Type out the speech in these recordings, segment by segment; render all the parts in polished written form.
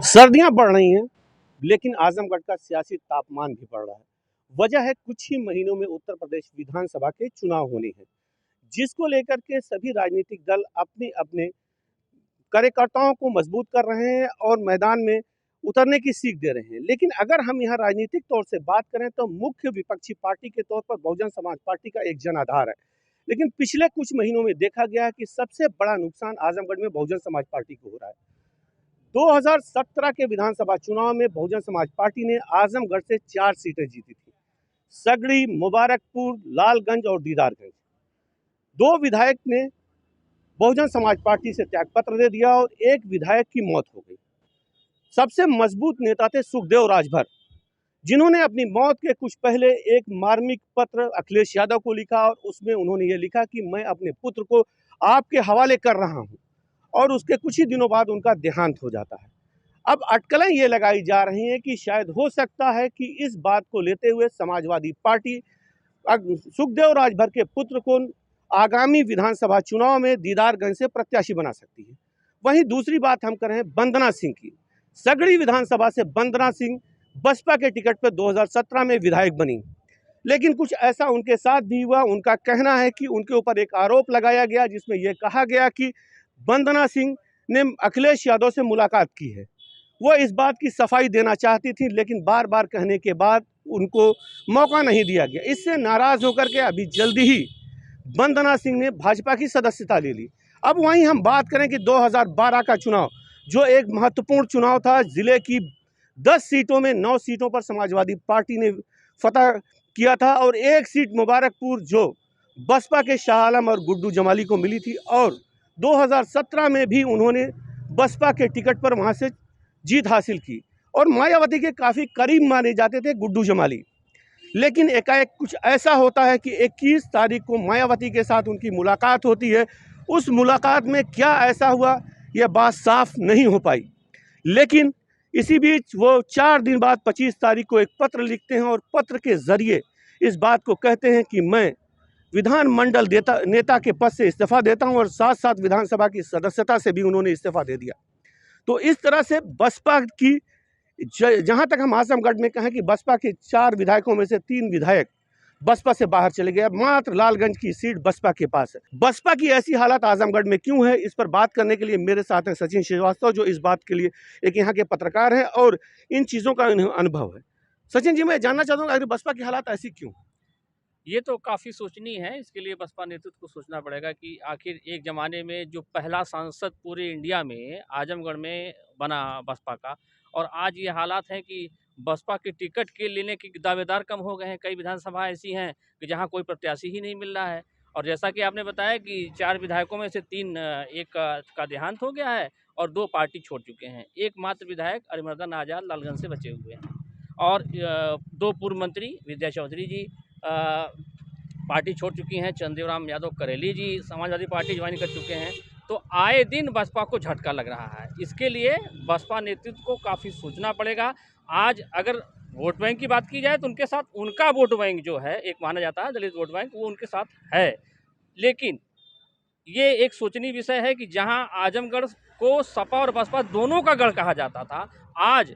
सर्दियां बढ़ रही हैं, लेकिन आजमगढ़ का सियासी तापमान भी बढ़ रहा है। वजह है कुछ ही महीनों में उत्तर प्रदेश विधानसभा के चुनाव होने हैं, जिसको लेकर के सभी राजनीतिक दल अपने अपने कार्यकर्ताओं को मजबूत कर रहे हैं और मैदान में उतरने की सीख दे रहे हैं। लेकिन अगर हम यहाँ राजनीतिक तौर से बात करें तो मुख्य विपक्षी पार्टी के तौर पर बहुजन समाज पार्टी का एक जनाधार है। लेकिन पिछले कुछ महीनों में देखा गया है कि सबसे बड़ा नुकसान आजमगढ़ में बहुजन समाज पार्टी को हो रहा है। 2017 के विधानसभा चुनाव में बहुजन समाज पार्टी ने आजमगढ़ से 4 सीटें जीती थी। सगड़ी, मुबारकपुर, लालगंज और दीदारगंज। 2 विधायक ने बहुजन समाज पार्टी से त्यागपत्र दे दिया और एक विधायक की मौत हो गई। सबसे मजबूत नेता थे सुखदेव राजभर, जिन्होंने अपनी मौत के कुछ पहले एक मार्मिक पत्र अखिलेश यादव को लिखा और उसमें उन्होंने ये लिखा कि मैं अपने पुत्र को आपके हवाले कर रहा हूँ, और उसके कुछ ही दिनों बाद उनका देहांत हो जाता है। अब अटकलें ये लगाई जा रही हैं कि शायद हो सकता है कि इस बात को लेते हुए समाजवादी पार्टी सुखदेव राजभर के पुत्र को आगामी विधानसभा चुनाव में दीदारगंज से प्रत्याशी बना सकती है। वहीं दूसरी बात हम करें वंदना सिंह की। सगड़ी विधानसभा से वंदना सिंह बसपा के टिकट पर 2017 में विधायक बनी, लेकिन कुछ ऐसा उनके साथ भी हुआ। उनका कहना है कि उनके ऊपर एक आरोप लगाया गया जिसमें यह कहा गया कि वंदना सिंह ने अखिलेश यादव से मुलाकात की है। वो इस बात की सफाई देना चाहती थी, लेकिन बार बार कहने के बाद उनको मौका नहीं दिया गया। इससे नाराज होकर के अभी जल्दी ही वंदना सिंह ने भाजपा की सदस्यता ले ली। अब वहीं हम बात करें कि 2012 का चुनाव, जो एक महत्वपूर्ण चुनाव था, जिले की 10 सीटों में 9 सीटों पर समाजवादी पार्टी ने फतह किया था और एक सीट मुबारकपुर जो बसपा के शाह आलम और गुड्डू जमाली को मिली थी, और 2017 में भी उन्होंने बसपा के टिकट पर वहां से जीत हासिल की और मायावती के काफ़ी करीब माने जाते थे गुड्डू जमाली। लेकिन एकाएक कुछ ऐसा होता है कि 21 तारीख को मायावती के साथ उनकी मुलाकात होती है। उस मुलाकात में क्या ऐसा हुआ, यह बात साफ नहीं हो पाई। लेकिन इसी बीच वो 4 दिन बाद 25 तारीख को एक पत्र लिखते हैं और पत्र के ज़रिए इस बात को कहते हैं कि मैं विधानमंडल नेता के पद से इस्तीफा देता हूं, और साथ साथ विधानसभा की सदस्यता से भी उन्होंने इस्तीफा दे दिया। तो इस तरह से बसपा की, जहां तक हम आजमगढ़ में कहें कि बसपा के 4 विधायकों में से 3 विधायक बसपा से बाहर चले गए। मात्र लालगंज की सीट बसपा के पास है। बसपा की ऐसी हालत आजमगढ़ में क्यों है, इस पर बात करने के लिए मेरे साथ हैं सचिन श्रीवास्तव, जो इस बात के लिए एक यहाँ के पत्रकार हैं और इन चीज़ों का अनुभव है। सचिन जी, मैं जानना चाहता हूँ अगर बसपा की हालत ऐसी क्यों? ये तो काफ़ी सोचनीय है। इसके लिए बसपा नेतृत्व को सोचना पड़ेगा कि आखिर एक ज़माने में जो पहला सांसद पूरे इंडिया में आजमगढ़ में बना बसपा का, और आज ये हालात हैं कि बसपा के टिकट के लेने के दावेदार कम हो गए हैं। कई विधानसभा ऐसी हैं कि जहाँ कोई प्रत्याशी ही नहीं मिल रहा है। और जैसा कि आपने बताया कि 4 विधायकों में से 3 एक का देहांत हो गया है और 2 पार्टी छोड़ चुके हैं। एकमात्र विधायक अरिमर्दन आज़ाद लालगंज से बचे हुए हैं, और 2 पूर्व मंत्री विद्या चौधरी जी पार्टी छोड़ चुकी हैं। चंदेवराम यादव करेली जी समाजवादी पार्टी ज्वाइन कर चुके हैं। तो आए दिन बसपा को झटका लग रहा है। इसके लिए बसपा नेतृत्व को काफ़ी सोचना पड़ेगा। आज अगर वोट बैंक की बात की जाए तो उनके साथ उनका वोट बैंक जो है, एक माना जाता है दलित वोट बैंक, वो उनके साथ है। लेकिन ये एक सोचनीय विषय है कि जहां आजमगढ़ को सपा और बसपा दोनों का गढ़ कहा जाता था, आज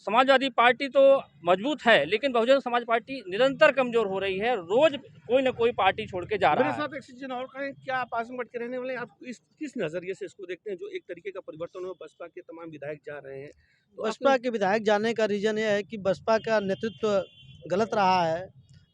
समाजवादी पार्टी तो मजबूत है, लेकिन बहुजन समाज पार्टी निरंतर कमजोर हो रही है। रोज कोई ना कोई पार्टी छोड़ के जा रहा है। मेरे साथ एक सज्जन और कहें, क्या आप आजमगढ़ के रहने वाले हैं? आप किस नजरिए से इसको देखते हैं, जो एक तरीके का परिवर्तन हो, बसपा के तमाम विधायक जा रहे हैं? तो बसपा के विधायक जाने का रीज़न ये है कि बसपा का नेतृत्व गलत रहा है,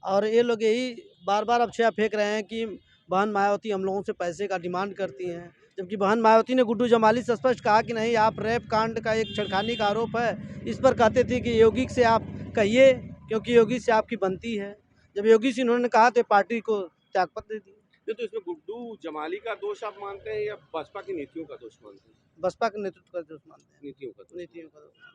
और ये लोग यही बार बार अफवाह फेंक रहे हैं कि बहन मायावती हम लोगों से पैसे का डिमांड करती हैं, जबकि बहन मायावती ने गुड्डू जमाली से स्पष्ट कहा कि नहीं, आप रेप कांड का एक छेड़खानी का आरोप है, इस पर कहते थे कि योगी से आप कहिए क्योंकि योगी से आपकी बनती है। जब योगी से उन्होंने कहा तो पार्टी को त्यागपत्र दे दिया। ये तो इसमें गुड्डू जमाली का दोष आप मानते हैं या बसपा की नीतियों का दोष मानते हैं? बसपा के नेतृत्व का दोष मानते हैं। नीतियों का दोष। नीतियों का दोष।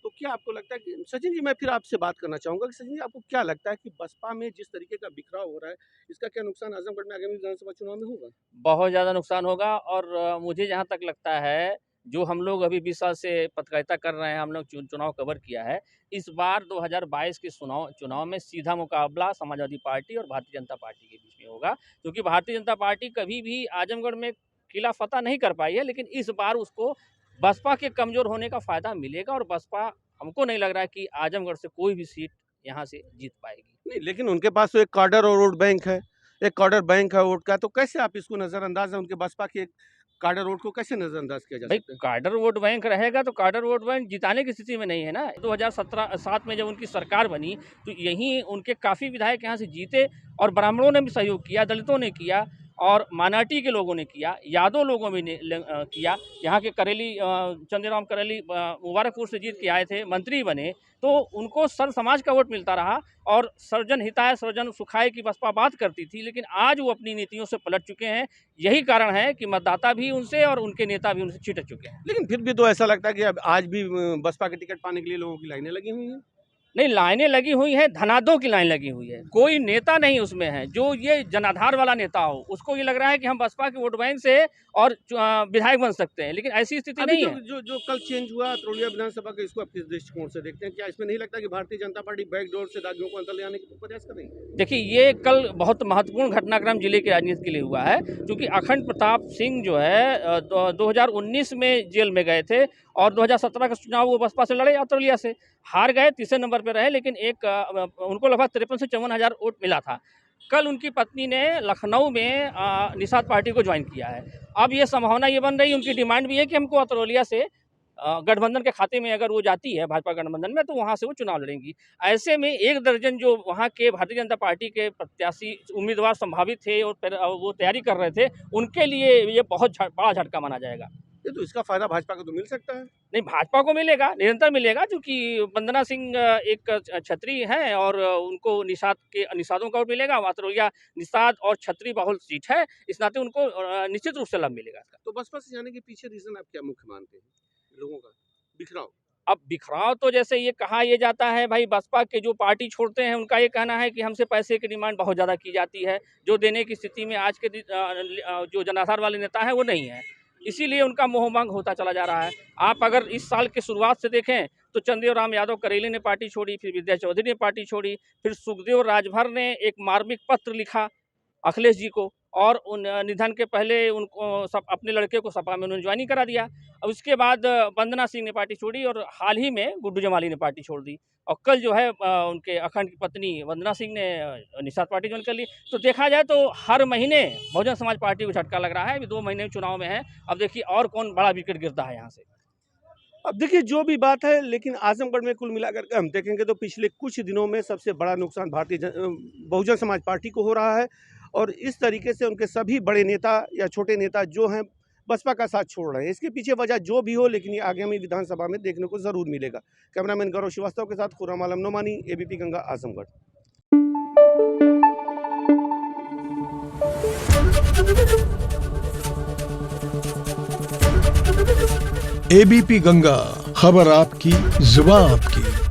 तो क्या आपको लगता है कि सचिन जी, मैं फिर आपसे बात करना चाहूंगा कि सचिन जी, आपको क्या लगता है कि बसपा में जिस तरीके का बिखराव हो रहा है, इसका क्या नुकसान आजमगढ़ में आगामी विधानसभा चुनाव में होगा? बहुत ज़्यादा नुकसान होगा। और मुझे जहाँ तक लगता है, जो हम लोग अभी 20 साल से पत्रकारिता कर रहे हैं, हम लोग चुनाव कवर किया है। इस बार 2022 के चुनाव में सीधा मुकाबला समाजवादी पार्टी और भारतीय जनता पार्टी के बीच में होगा, क्योंकि भारतीय जनता पार्टी कभी भी आजमगढ़ में किला फतह नहीं कर पाई है, लेकिन इस बार उसको बसपा के कमज़ोर होने का फ़ायदा मिलेगा और बसपा, हमको नहीं लग रहा है कि आजमगढ़ से कोई भी सीट यहाँ से जीत पाएगी। नहीं, लेकिन उनके पास तो एक कार्डर और वोट बैंक है, एक कार्डर बैंक है वोट का, तो कैसे आप इसको नज़रअंदाज है उनके बसपा के कार्डर वोट को कैसे नज़रअंदाज किया जा भाई सकता है? कार्डर वोट बैंक रहेगा तो कार्डर वोट बैंक जिताने की स्थिति में नहीं है ना। 2017-7 में जब उनकी सरकार बनी तो यहीं उनके काफ़ी विधायक यहाँ से जीते और ब्राह्मणों ने भी सहयोग किया, दलितों ने किया और माइनॉरिटी के लोगों ने किया, यादव लोगों में ने किया। यहाँ के करेली चंद्रराम करेली मुबारकपुर से जीत के आए थे, मंत्री बने, तो उनको सर्व समाज का वोट मिलता रहा और सर्वजन हिताय सर्वजन सुखाय की बसपा बात करती थी, लेकिन आज वो अपनी नीतियों से पलट चुके हैं। यही कारण है कि मतदाता भी उनसे और उनके नेता भी उनसे छिटक चुके हैं। लेकिन फिर भी तो ऐसा लगता है कि अब आज भी बसपा के टिकट पाने के लिए लोगों की लाइनें लगी हुई हैं। नहीं, लाइनें लगी हुई हैं, धनादों की लाइन लगी हुई है, कोई नेता नहीं उसमें है जो ये जनाधार वाला नेता हो। उसको ये लग रहा है कि हम बसपा के वोट बैंक से और विधायक बन सकते हैं, लेकिन ऐसी स्थिति अभी नहीं जो, है। जो जो कल चेंज हुआ तरोलिया विधानसभा का, इसको आप किस दृष्टिकोण से देखते हैं? क्या इसमें नहीं लगता कि भारतीय जनता पार्टी बैकडोर से दागियों को अंदर ले आने की प्रयास कर रही है? देखिए, ये कल बहुत महत्वपूर्ण घटनाक्रम जिले की राजनीति के लिए हुआ है, क्योंकि अखंड प्रताप सिंह जो है 2019 में जेल में गए थे और 2017 का चुनाव वो बसपा से लड़े तरोलिया से, हार गए, तीसरे नंबर पर रहे, लेकिन उनको लगभग 53 से 54 हज़ार वोट मिला था। कल उनकी पत्नी ने लखनऊ में निषाद पार्टी को ज्वाइन किया है। अब ये संभावना ये बन रही है, उनकी डिमांड भी है कि हमको तरोलिया से गठबंधन के खाते में अगर वो जाती है भाजपा गठबंधन में, तो वहाँ से वो चुनाव लड़ेंगी। ऐसे में 1 दर्जन जो वहाँ के भारतीय जनता पार्टी के प्रत्याशी उम्मीदवार संभावित थे और वो तैयारी कर रहे थे, उनके लिए ये बहुत बड़ा झटका माना जाएगा। ये तो इसका फायदा भाजपा को तो मिल सकता है। नहीं, भाजपा को मिलेगा, निरंतर मिलेगा, क्योंकि वंदना सिंह एक छत्री हैं और उनको निषादों का वोट मिलेगा। तरोलिया निषाद और छत्री बहुल सीट है, इस नाते उनको निश्चित रूप से लाभ मिलेगा इसका। तो बसपा से जाने के पीछे रीजन आप क्या मुख्य मानते हैं? लोगों का बिखराव। अब बिखराव तो जैसे ये कहा ये जाता है, भाई बसपा के जो पार्टी छोड़ते हैं उनका ये कहना है कि हमसे पैसे की डिमांड बहुत ज़्यादा की जाती है, जो देने की स्थिति में आज के जो जनाधार वाले नेता हैं वो नहीं है, इसीलिए उनका मोह मांग होता चला जा रहा है। आप अगर इस साल के शुरुआत से देखें तो चंद्रराम यादव करेली ने पार्टी छोड़ी, फिर विद्या चौधरी ने पार्टी छोड़ी, फिर सुखदेव राजभर ने एक मार्मिक पत्र लिखा अखिलेश जी को और उन निधन के पहले उनको अपने लड़के को सपा में उन्होंने ज्वाइनिंग करा दिया। अब उसके बाद वंदना सिंह ने पार्टी छोड़ी और हाल ही में गुड्डू जमाली ने पार्टी छोड़ दी और कल जो है उनके अखंड की पत्नी वंदना सिंह ने निषाद पार्टी ज्वाइन कर ली। तो देखा जाए तो हर महीने बहुजन समाज पार्टी को झटका लग रहा है। अभी 2 महीने चुनाव में है, अब देखिए और कौन बड़ा विकेट गिरता है यहाँ से। अब देखिए जो भी बात है, लेकिन आजमगढ़ में कुल मिलाकर के हम देखेंगे तो पिछले कुछ दिनों में सबसे बड़ा नुकसान बहुजन समाज पार्टी को हो रहा है और इस तरीके से उनके सभी बड़े नेता या छोटे नेता जो हैं बसपा का साथ छोड़ रहे हैं। इसके पीछे वजह जो भी हो, लेकिन ये आगामी विधानसभा में देखने को ज़रूर मिलेगा। कैमरामैन गौरव श्रीवास्तव के साथ खुर्रम आलम नोमानी, एबीपी गंगा, आजमगढ़। एबीपी गंगा, खबर आपकी, जुबान आपकी।